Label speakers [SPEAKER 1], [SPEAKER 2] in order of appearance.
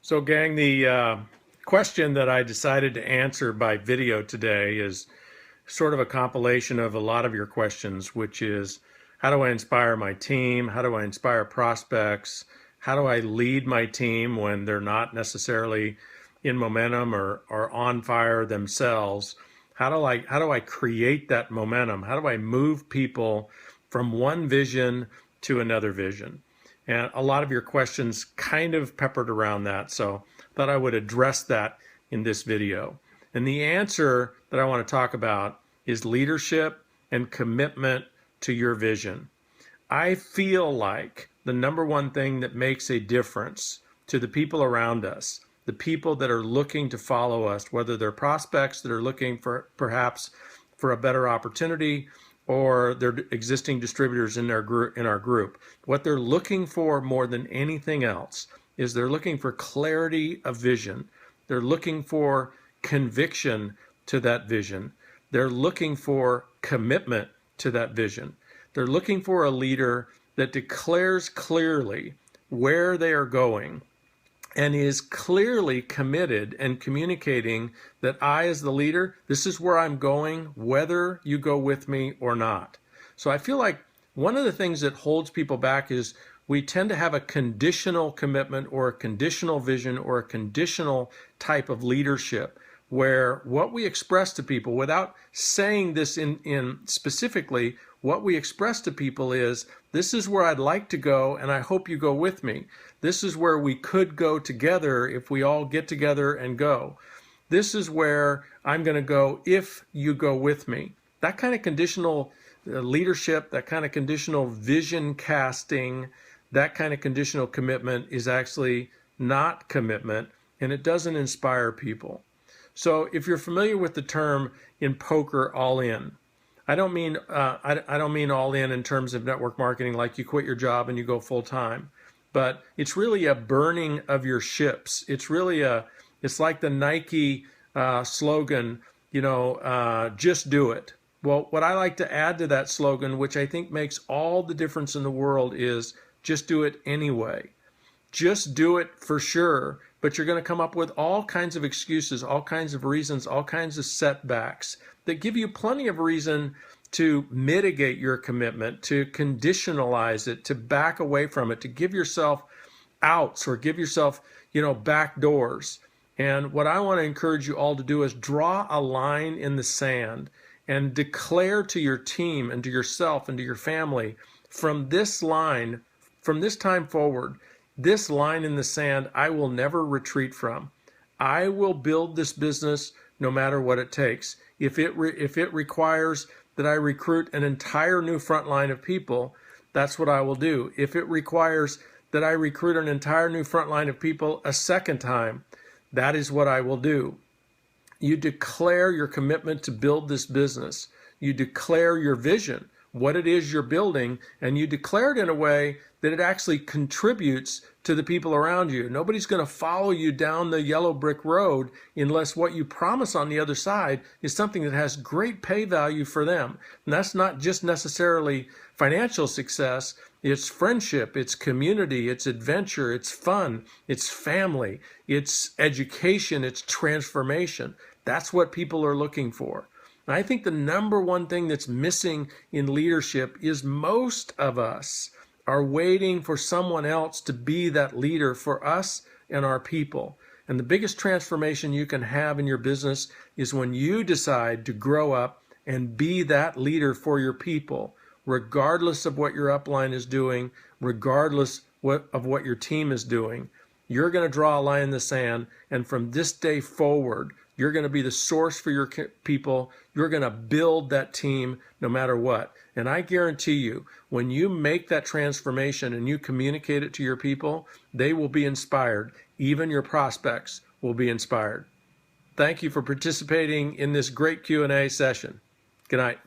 [SPEAKER 1] So gang, the question that I decided to answer by video today is sort of a compilation of a lot of your questions, which is how do I inspire my team? How do I inspire prospects? How do I lead my team when they're not necessarily in momentum or on fire themselves? How do I create that momentum? How do I move people from one vision to another vision? And a lot of your questions kind of peppered around that, so I thought I would address that in this video. And the answer that I want to talk about is leadership and commitment to your vision. I feel like the number one thing that makes a difference to the people around us, the people that are looking to follow us, whether they're prospects that are looking for perhaps for a better opportunity, or they're existing distributors in our group. What they're looking for more than anything else is they're looking for clarity of vision. They're looking for conviction to that vision. They're looking for commitment to that vision. They're looking for a leader that declares clearly where they are going and is clearly committed and communicating that I, as the leader, this is where I'm going, whether you go with me or not. So I feel like one of the things that holds people back is we tend to have a conditional commitment or a conditional vision or a conditional type of leadership where what we express to people, without saying this in specifically, what we express to people is, this is where I'd like to go and I hope you go with me. This is where we could go together if we all get together and go. This is where I'm going to go if you go with me. That kind of conditional leadership, that kind of conditional vision casting, that kind of conditional commitment is actually not commitment, and it doesn't inspire people. So if you're familiar with the term in poker, all in, I don't mean all in terms of network marketing, like you quit your job and you go full time, but it's really a burning of your ships. It's like the Nike slogan, just do it. Well, what I like to add to that slogan, which I think makes all the difference in the world, is just do it anyway. Just do it for sure, but you're going to come up with all kinds of excuses, all kinds of reasons, all kinds of setbacks that give you plenty of reason to mitigate your commitment, to conditionalize it, to back away from it, to give yourself outs or give yourself, back doors. And what I want to encourage you all to do is draw a line in the sand and declare to your team and to yourself and to your family, from this line, from this time forward, this line in the sand, I will never retreat from. I will build this business no matter what it takes. If it requires that I recruit an entire new front line of people, that's what I will do. If it requires that I recruit an entire new front line of people a second time, that is what I will do. You declare your commitment to build this business. You declare your vision, what it is you're building, and you declare it in a way that it actually contributes to the people around you. Nobody's going to follow you down the yellow brick road unless what you promise on the other side is something that has great pay value for them. And that's not just necessarily financial success. It's friendship, it's community, it's adventure, it's fun, it's family, it's education, it's transformation. That's what people are looking for. And I think the number one thing that's missing in leadership is most of us are waiting for someone else to be that leader for us and our people. And the biggest transformation you can have in your business is when you decide to grow up and be that leader for your people, regardless of what your upline is doing, regardless of what your team is doing. You're going to draw a line in the sand, and from this day forward, you're going to be the source for your people. You're going to build that team no matter what. And I guarantee you, when you make that transformation and you communicate it to your people, they will be inspired. Even your prospects will be inspired. Thank you for participating in this great Q&A session. Good night.